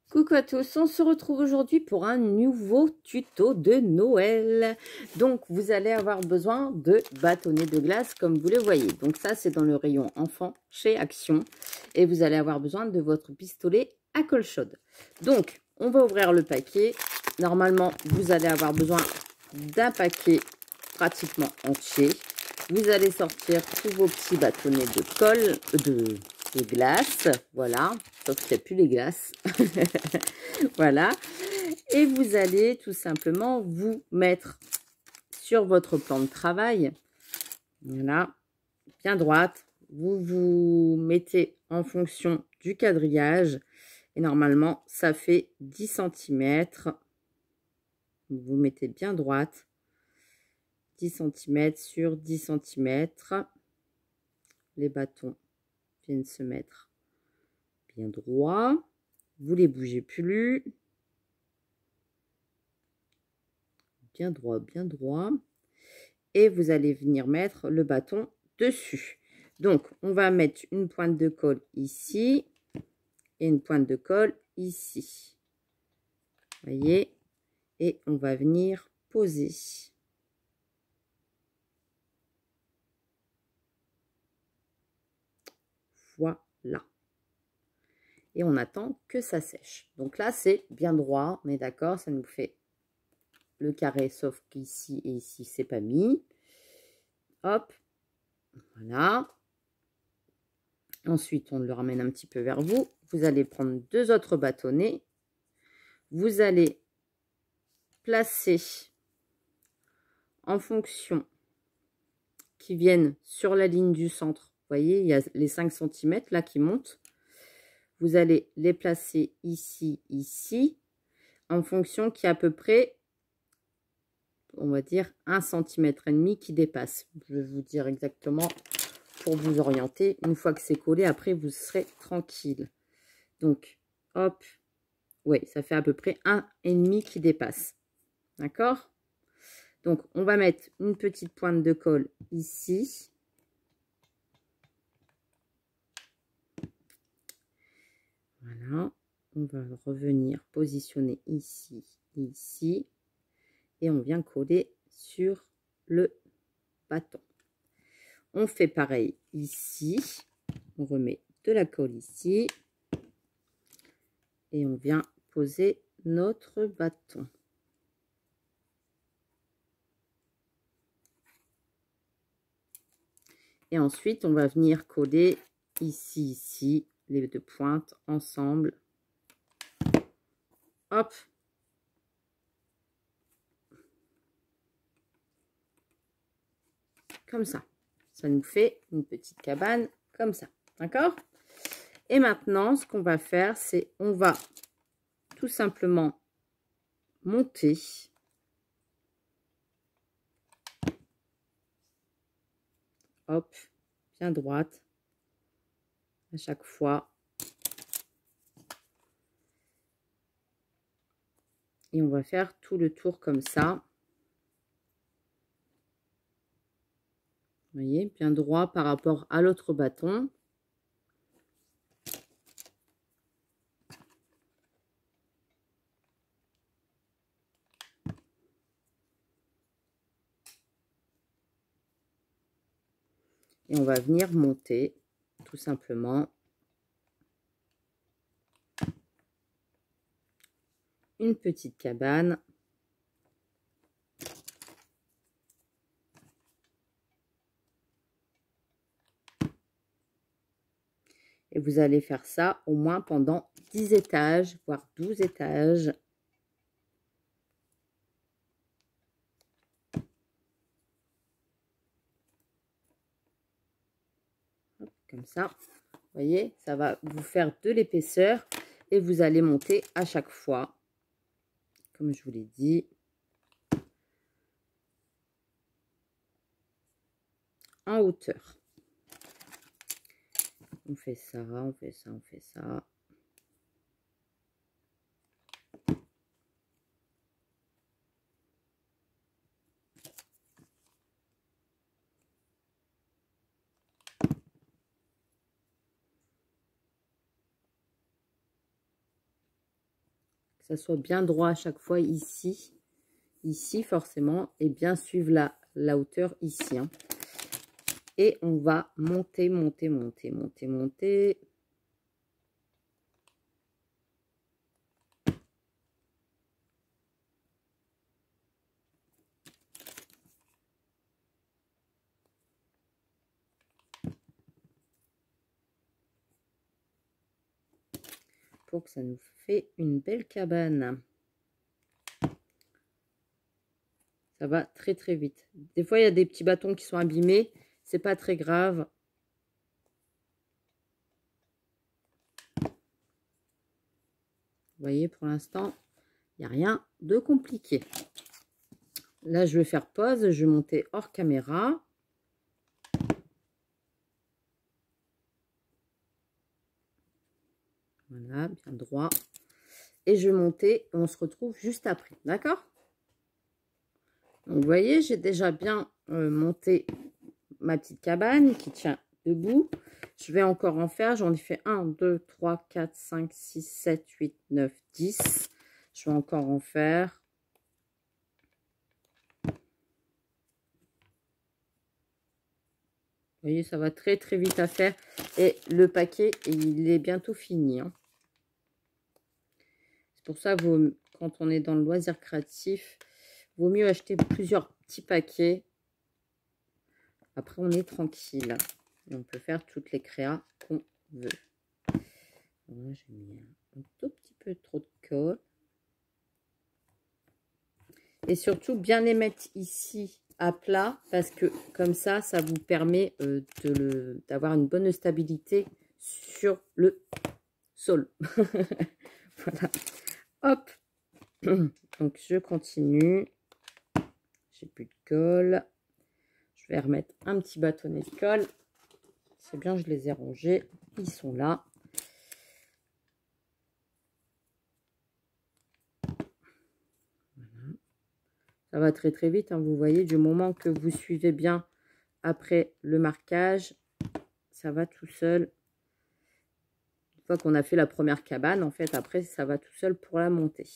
Coucou à tous, on se retrouve aujourd'hui pour un nouveau tuto de Noël. Donc vous allez avoir besoin de bâtonnets de glace comme vous le voyez. Donc ça c'est dans le rayon enfant chez Action. Et vous allez avoir besoin de votre pistolet à colle chaude. Donc on va ouvrir le paquet. Normalement vous allez avoir besoin d'un paquet pratiquement entier. Vous allez sortir tous vos petits bâtonnets de colle, de glace, voilà, sauf qu'il n'y a plus les glaces. Voilà, et vous allez tout simplement vous mettre sur votre plan de travail, voilà, bien droite. Vous vous mettez en fonction du quadrillage et normalement ça fait 10 cm. Vous mettez bien droite, 10 cm sur 10 cm. Les bâtons viennent se mettre bien droit. Vous les bougez plus. Bien droit, bien droit. Et vous allez venir mettre le bâton dessus. Donc, on va mettre une pointe de colle ici et une pointe de colle ici. Voyez? Et on va venir poser. Voilà. Et on attend que ça sèche. Donc là, c'est bien droit, on est d'accord, ça nous fait le carré, sauf qu'ici et ici, c'est pas mis. Hop, voilà. Ensuite, on le ramène un petit peu vers vous. Vous allez prendre deux autres bâtonnets. Vous allez placer en fonction qui viennent sur la ligne du centre. Vous voyez, il y a les 5 cm là qui montent. Vous allez les placer ici, ici, en fonction qui est à peu près, on va dire, 1,5 cm qui dépasse. Je vais vous dire exactement pour vous orienter. Une fois que c'est collé, après, vous serez tranquille. Donc, hop, oui, ça fait à peu près 1,5 qui dépasse. D'accord? Donc, on va mettre une petite pointe de colle ici. Voilà, on va revenir positionner ici, ici, et on vient coller sur le bâton. On fait pareil ici, on remet de la colle ici, et on vient poser notre bâton. Et ensuite, on va venir coller ici, ici, les deux pointes ensemble. Hop. Comme ça. Ça nous fait une petite cabane comme ça. D'accord? Et maintenant, ce qu'on va faire, c'est on va tout simplement monter. Hop, bien droite. À chaque fois. Et on va faire tout le tour comme ça. Vous voyez, bien droit par rapport à l'autre bâton. Et on va venir monter tout simplement une petite cabane. Et vous allez faire ça au moins pendant 10 étages, voire 12 étages. Hop, comme ça. Vous voyez, ça va vous faire de l'épaisseur et vous allez monter à chaque fois, comme je vous l'ai dit, en hauteur. On fait ça, on fait ça, on fait ça. ça soit bien droit à chaque fois ici. Ici, forcément. Et bien suivre la hauteur ici. Hein. Et on va monter, monter, monter, monter, monter. Pour que ça nous fait une belle cabane. Ça va très très vite. Des fois, il y a des petits bâtons qui sont abîmés. C'est pas très grave. Vous voyez, pour l'instant, il n'y a rien de compliqué. Là, je vais faire pause. Je vais monter hors caméra. Voilà, bien droit. Et je vais monter. On se retrouve juste après. D'accord? Donc, vous voyez, j'ai déjà bien monté ma petite cabane qui tient debout. Je vais encore en faire. J'en ai fait 1, 2, 3, 4, 5, 6, 7, 8, 9, 10. Je vais encore en faire. Vous voyez, ça va très très vite à faire. Et le paquet, il est bientôt fini. Hein. C'est pour ça que quand on est dans le loisir créatif, il vaut mieux acheter plusieurs petits paquets. Après, on est tranquille. Et on peut faire toutes les créas qu'on veut. Voilà, j'ai mis un tout petit peu trop de colle. Et surtout, bien les mettre ici à plat, parce que comme ça vous permet d'avoir une bonne stabilité sur le sol. Voilà. Hop. Donc, je continue. J'ai plus de colle. Je vais remettre un petit bâtonnet de colle. C'est bien, je les ai rangés. Ils sont là. Voilà. Ça va très très vite, hein, vous voyez, du moment que vous suivez bien après le marquage, ça va tout seul. Une fois qu'on a fait la première cabane, en fait, après, ça va tout seul pour la monter.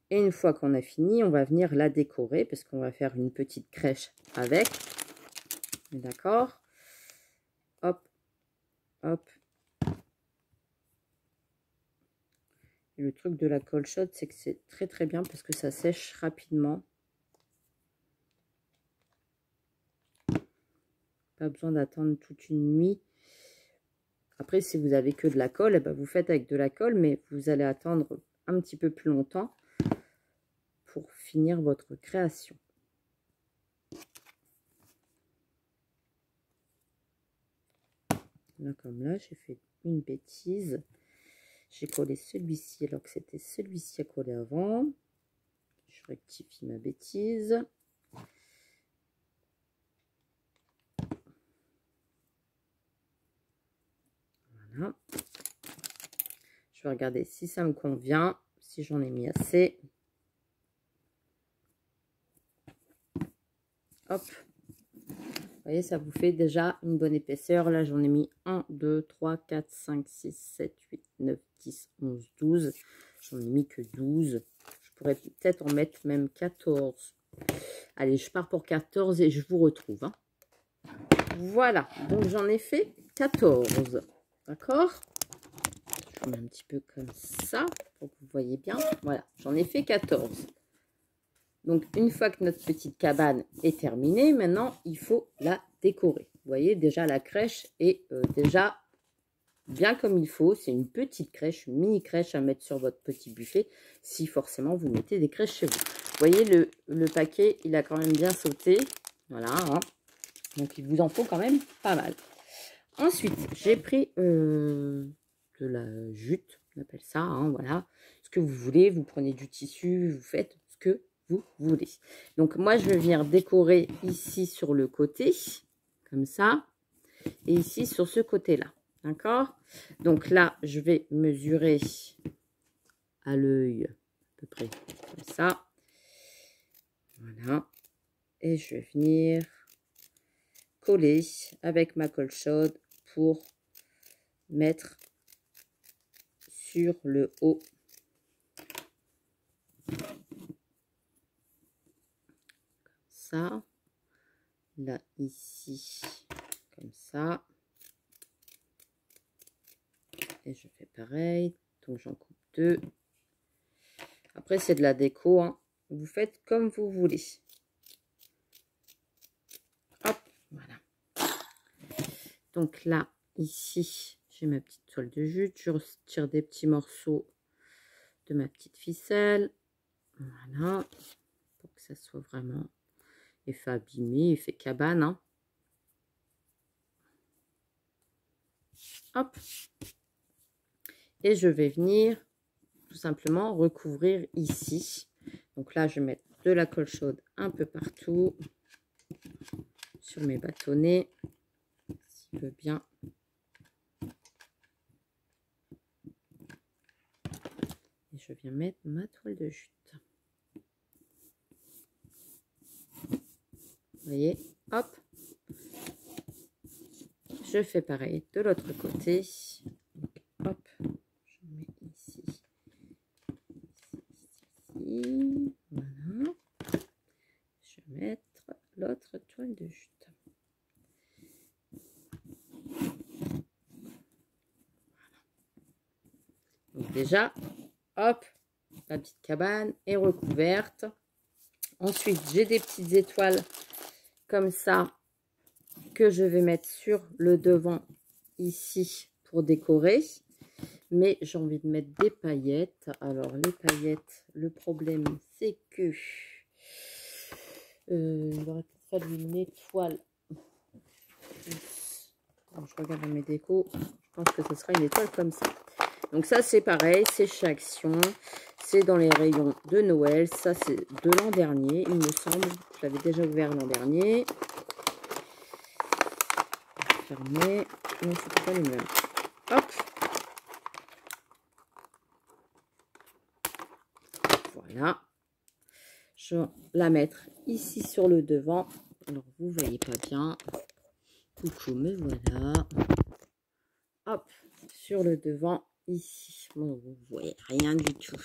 Et une fois qu'on a fini, on va venir la décorer parce qu'on va faire une petite crèche avec. D'accord? Hop, hop. Et le truc de la colle chaude, c'est que c'est très très bien parce que ça sèche rapidement. Pas besoin d'attendre toute une nuit. Après, si vous avez que de la colle, eh ben, vous faites avec de la colle, mais vous allez attendre un petit peu plus longtemps pour finir votre création. Là, comme là, j'ai fait une bêtise. J'ai collé celui-ci alors que c'était celui-ci à coller avant. Je rectifie ma bêtise. Voilà. Je vais regarder si ça me convient, si j'en ai mis assez. Hop. Vous voyez, ça vous fait déjà une bonne épaisseur. Là, j'en ai mis 1, 2, 3, 4, 5, 6, 7, 8, 9, 10, 11, 12. J'en ai mis que 12. Je pourrais peut-être en mettre même 14. Allez, je pars pour 14 et je vous retrouve. Hein. Voilà, donc j'en ai fait 14. D'accord? Je mets un petit peu comme ça pour que vous voyez bien. Voilà, j'en ai fait 14. Donc, une fois que notre petite cabane est terminée, maintenant, il faut la décorer. Vous voyez, déjà, la crèche est déjà bien comme il faut. C'est une petite crèche, une mini crèche à mettre sur votre petit buffet, si forcément vous mettez des crèches chez vous. Vous voyez, le paquet, il a quand même bien sauté. Voilà. Hein. Donc, il vous en faut quand même pas mal. Ensuite, j'ai pris de la jute, on appelle ça. Hein, voilà. Ce que vous voulez, vous prenez du tissu, vous faites ce que vous voulez. Donc moi je vais venir décorer ici sur le côté comme ça et ici sur ce côté là, d'accord? Donc là je vais mesurer à l'œil à peu près comme ça, voilà, Et je vais venir coller avec ma colle chaude pour mettre sur le haut. Ça. Là, ici, comme ça. Et je fais pareil. Donc, j'en coupe 2. Après, c'est de la déco, hein. Vous faites comme vous voulez. Hop, voilà. Donc là, ici, j'ai ma petite toile de jute. Je retire des petits morceaux de ma petite ficelle. Voilà. Pour que ça soit vraiment effet abîmé, effet cabane, hein. Hop. Et je vais venir tout simplement recouvrir ici. Donc là, je vais mettre de la colle chaude un peu partout sur mes bâtonnets, s'il veut bien. Et je viens mettre ma toile de jute. Vous voyez, hop. Je fais pareil de l'autre côté. Donc, hop, je mets ici. Voilà. Je vais mettre l'autre toile de jute. Donc déjà, hop, la petite cabane est recouverte. Ensuite, j'ai des petites étoiles comme ça que je vais mettre sur le devant ici pour décorer. Mais j'ai envie de mettre des paillettes. Alors, les paillettes, le problème, c'est que il aurait fallu une étoile. Alors, je regarde dans mes décos. Je pense que ce sera une étoile comme ça. Donc ça, c'est pareil. C'est chez Action. C'est dans les rayons de Noël. Ça, c'est de l'an dernier, il me semble. Je l'avais déjà ouvert l'an dernier. Fermé. Non, c'est pas le même. Hop. Voilà. Je vais la mettre ici sur le devant. Alors, vous voyez pas bien. Coucou, me voilà. Hop, sur le devant, ici. Bon, vous voyez rien du tout.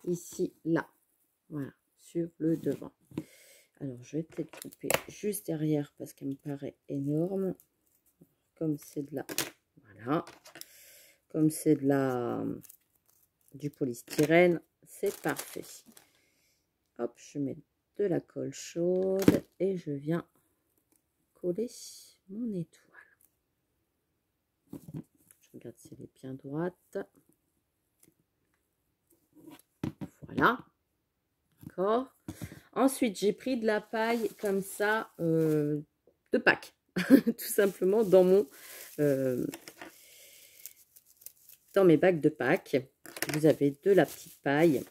Ici, là. Voilà, sur le devant. Alors, je vais peut-être couper juste derrière parce qu'elle me paraît énorme. Comme c'est de la... Voilà. Comme c'est de la... du polystyrène, c'est parfait. Hop, je mets de la colle chaude et je viens coller mon étoile. Je regarde si elle est bien droite. Voilà. D'accord. Ensuite, j'ai pris de la paille comme ça de Pâques. Tout simplement dans mon dans mes bacs de Pâques. Vous avez de la petite paille.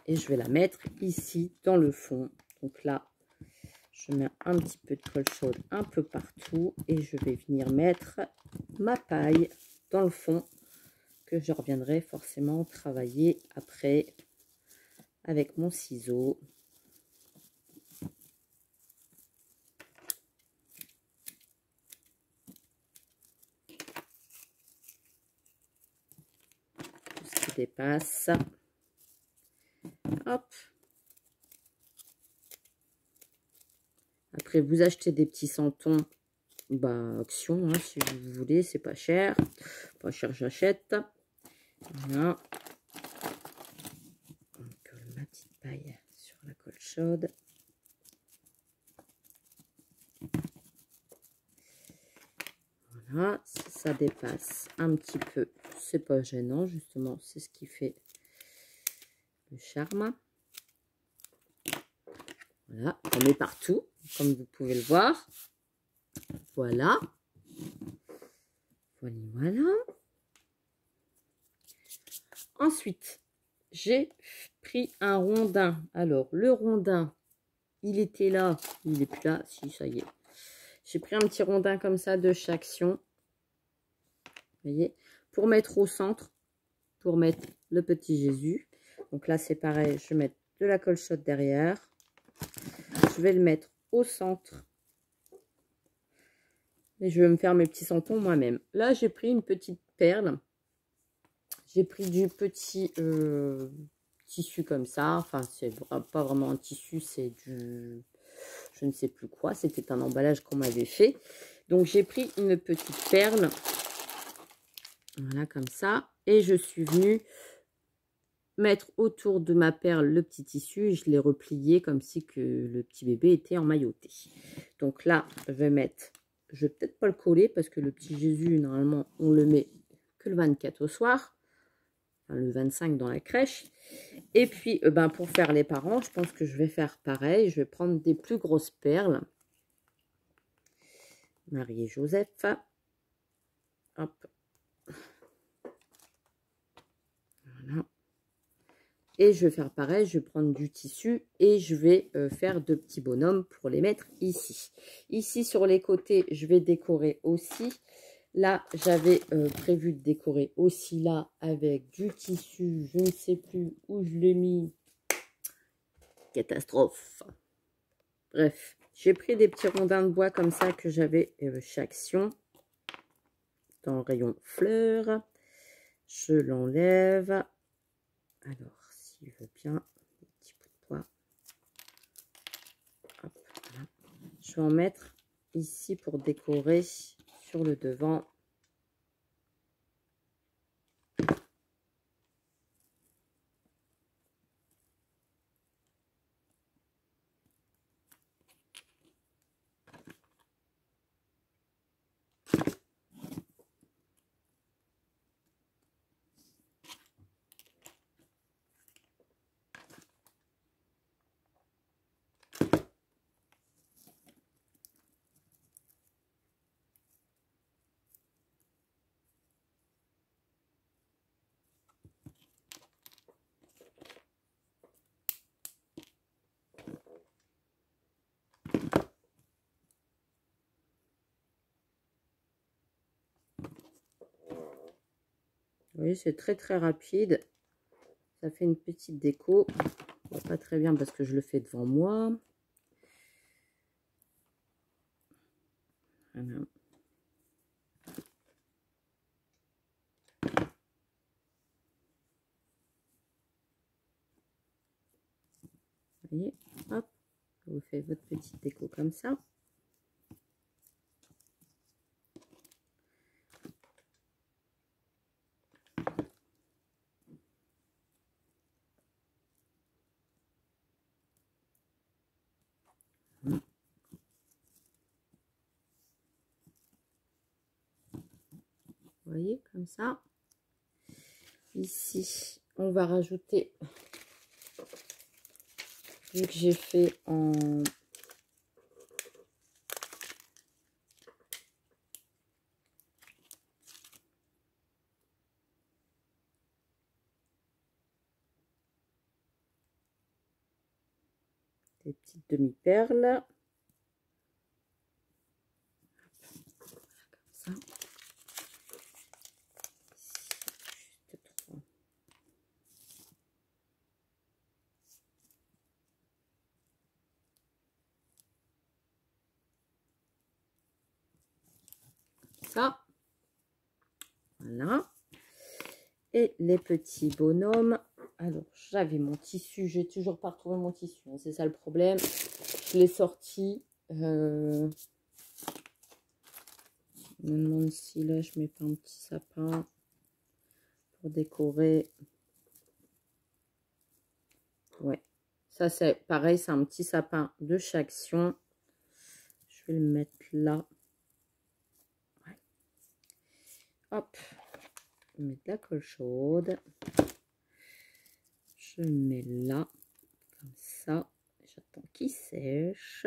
Et je vais la mettre ici dans le fond. Donc là, je mets un petit peu de colle chaude un peu partout. Et je vais venir mettre ma paille dans le fond. Que je reviendrai forcément travailler après avec mon ciseau. Tout ce qui dépasse. Hop. Après, vous achetez des petits santons, bah, Action, hein, si vous voulez, c'est pas cher. Pas cher, j'achète. Voilà. Donc, ma petite paille sur la colle chaude. Voilà, si ça dépasse un petit peu, c'est pas gênant, justement, c'est ce qui fait le charme. Voilà, on met partout, comme vous pouvez le voir. Voilà. Voilà, voilà. Ensuite, j'ai pris un rondin. Alors, le rondin, il était là. Il n'est plus là. Si, ça y est. J'ai pris un petit rondin comme ça de chez Action. Vous voyez, pour mettre au centre, pour mettre le petit Jésus. Donc là, c'est pareil, je vais mettre de la colle chaude derrière. Je vais le mettre au centre. Et je vais me faire mes petits santons moi-même. Là, j'ai pris une petite perle. J'ai pris du petit tissu comme ça. Enfin, c'est pas vraiment un tissu, c'est du... Je ne sais plus quoi. C'était un emballage qu'on m'avait fait. Donc, j'ai pris une petite perle. Voilà, comme ça. Et je suis venue mettre autour de ma perle le petit tissu. Et je l'ai replié comme si que le petit bébé était emmailloté. Donc là, je vais mettre... Je vais peut-être pas le coller parce que le petit Jésus, normalement, on le met que le 24 au soir. Enfin, le 25 dans la crèche. Et puis, pour faire les parents, je pense que je vais faire pareil. Je vais prendre des plus grosses perles. Marie et Joseph. Hop. Voilà. Et je vais faire pareil. Je vais prendre du tissu et je vais faire de petits bonhommes pour les mettre ici. Ici, sur les côtés, je vais décorer aussi. Là, j'avais prévu de décorer aussi là avec du tissu. Je ne sais plus où je l'ai mis. Catastrophe. Bref, j'ai pris des petits rondins de bois comme ça que j'avais chez Action. Dans le rayon fleurs. Je l'enlève. Alors, s'il veut bien, des petits bouts de bois. Hop, voilà. Je vais en mettre ici pour décorer sur le devant. Vous voyez, c'est très très rapide. Ça fait une petite déco. Pas très bien parce que je le fais devant moi. Voilà. Vous voyez, hop, vous faites votre petite déco comme ça. Vous voyez, comme ça. Ici, on va rajouter, vu que j'ai fait en... des petites demi-perles. Comme ça. Ça, voilà. Et les petits bonhommes. Alors, j'avais mon tissu, j'ai toujours pas retrouvé mon tissu, hein, c'est ça le problème. Je l'ai sorti. Je me demande si là je mets pas un petit sapin pour décorer. Ouais, ça c'est pareil, c'est un petit sapin de chez Action. Je vais le mettre là. Ouais. Hop, je mets de la colle chaude. Je le mets là, comme ça. J'attends qu'il sèche.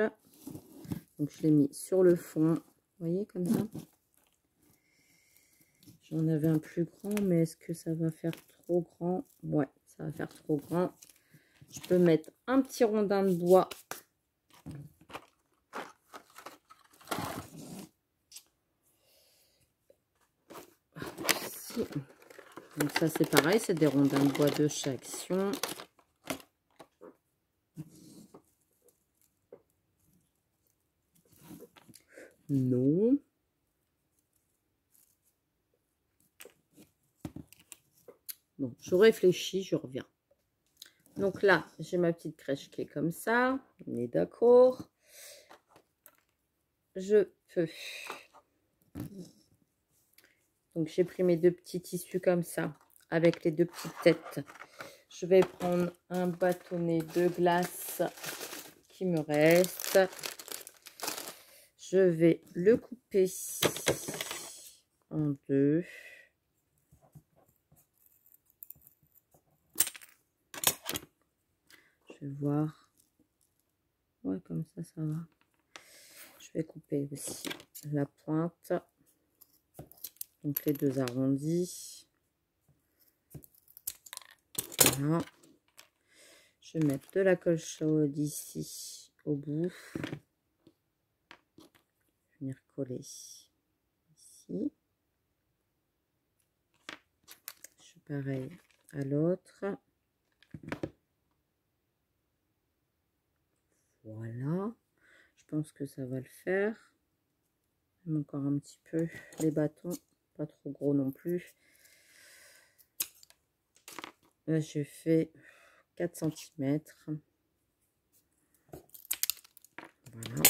Donc je l'ai mis sur le fond, vous voyez, comme ça. J'en avais un plus grand, mais est-ce que ça va faire trop grand? Ouais, ça va faire trop grand. Je peux mettre un petit rondin de bois. Ici. Donc ça c'est pareil, c'est des rondins de bois de chez Action. Non. Bon, je réfléchis, je reviens. Donc là, j'ai ma petite crèche qui est comme ça. On est d'accord. Je peux. Donc j'ai pris mes deux petits tissus comme ça, avec les deux petites têtes. Je vais prendre un bâtonnet de glace qui me reste. Je vais le couper en deux. Je vais voir. Ouais, comme ça va. Je vais couper aussi la pointe. Donc les deux arrondis. Voilà. Je vais mettre de la colle chaude ici au bout. Venir coller ici. Je fais pareil à l'autre. Voilà. Je pense que ça va le faire. Encore un petit peu les bâtons, pas trop gros non plus. Là, je fais 4 cm. Voilà.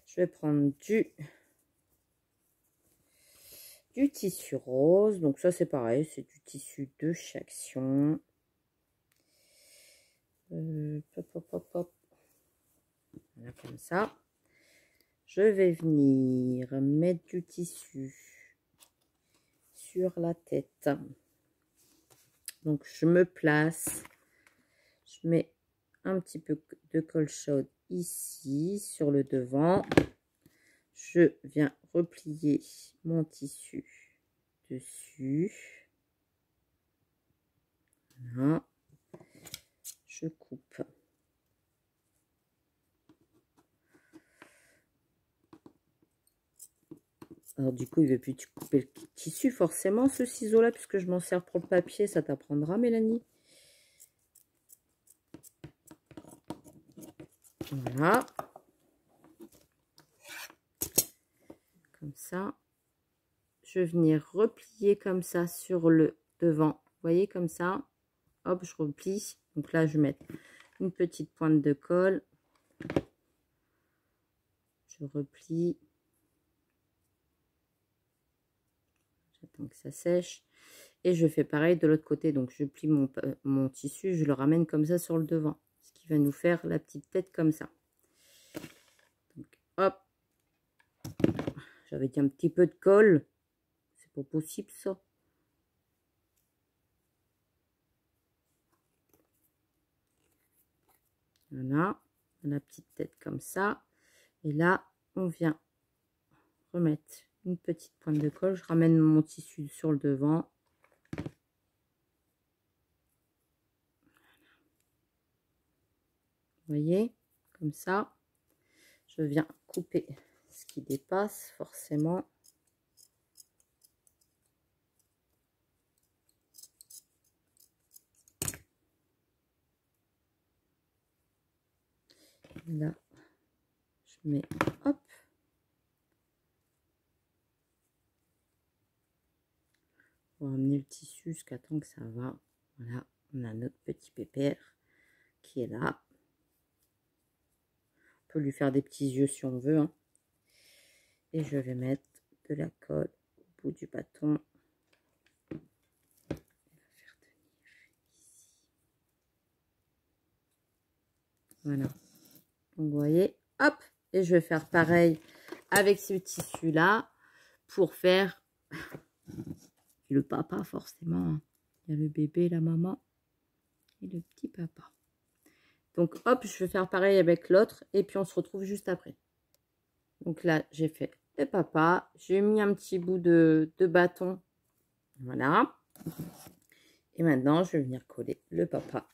Je vais prendre du tissu rose. Donc ça, c'est pareil, c'est du tissu de chez Action. Hop. Voilà, comme ça. Je vais venir mettre du tissu sur la tête. Donc, je me place. Je mets un petit peu de colle chaude ici, sur le devant. Je viens replier mon tissu dessus. Voilà. Je coupe. Alors du coup, il ne veut plus couper le tissu forcément, ce ciseau-là, puisque je m'en sers pour le papier. Ça t'apprendra, Mélanie. Voilà. Comme ça. Je vais venir replier comme ça sur le devant. Vous voyez, comme ça. Hop, je replie. Donc là, je vais mettre une petite pointe de colle. Je replie. J'attends que ça sèche. Et je fais pareil de l'autre côté. Donc, je plie mon tissu. Je le ramène comme ça sur le devant. Ce qui va nous faire la petite tête comme ça. Donc, hop. J'avais dit un petit peu de colle. C'est pas possible, ça. Voilà. La petite tête comme ça. Et là, on vient remettre une petite pointe de colle. Je ramène mon tissu sur le devant. Vous voyez, comme ça. Je viens couper ce qui dépasse forcément. Là, je mets, hop. On va ramener le tissu jusqu'à temps que ça va. Voilà, on a notre petit pépère qui est là. On peut lui faire des petits yeux si on veut. Hein. Et je vais mettre de la colle au bout du bâton. Voilà. Donc, vous voyez, hop. Et je vais faire pareil avec ce tissu-là pour faire le papa, forcément. Hein. Il y a le bébé, la maman et le petit papa. Donc, hop, je vais faire pareil avec l'autre. Et puis, on se retrouve juste après. Donc là, j'ai fait le papa. J'ai mis un petit bout de bâton. Voilà. Et maintenant, je vais venir coller le papa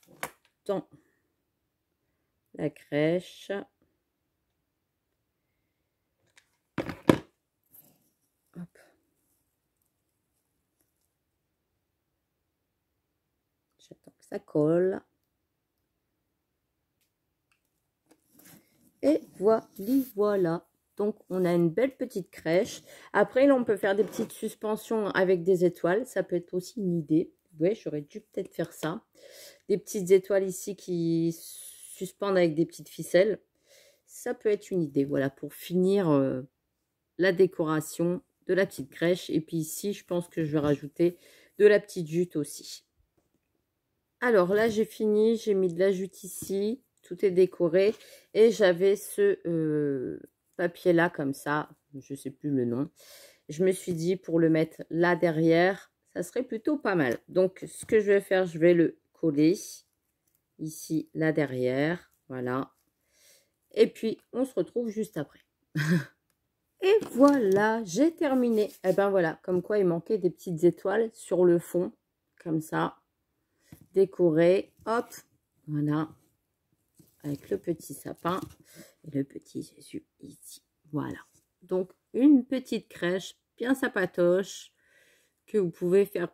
dans la crèche. Hop. J'attends que ça colle. Et voilà. Donc, on a une belle petite crèche. Après, là, on peut faire des petites suspensions avec des étoiles. Ça peut être aussi une idée. Ouais, j'aurais dû peut-être faire ça. Des petites étoiles ici qui suspendent avec des petites ficelles. Ça peut être une idée, voilà, pour finir la décoration de la petite crèche. Et puis ici, je pense que je vais rajouter de la petite jute aussi. Alors là, j'ai fini. J'ai mis de la jute ici. Tout est décoré. Et j'avais ce papier là, comme ça. Je ne sais plus le nom. Je me suis dit, pour le mettre là derrière, ça serait plutôt pas mal. Donc, ce que je vais faire, je vais le coller ici, là derrière. Voilà. Et puis, on se retrouve juste après. Et voilà, j'ai terminé. Et ben voilà, comme quoi il manquait des petites étoiles sur le fond. Comme ça. Décoré. Hop. Voilà. Avec le petit sapin et le petit Jésus ici. Voilà. Donc, une petite crèche bien sapatoche que vous pouvez faire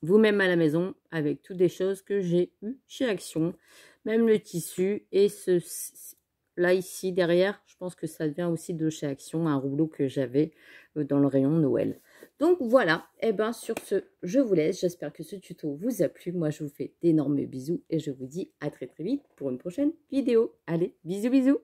vous-même à la maison avec toutes des choses que j'ai eues chez Action. Même le tissu et là ici derrière, je pense que ça vient aussi de chez Action, un rouleau que j'avais dans le rayon Noël. Donc voilà, et bien sur ce, je vous laisse. J'espère que ce tuto vous a plu. Moi, je vous fais d'énormes bisous et je vous dis à très très vite pour une prochaine vidéo. Allez, bisous bisous.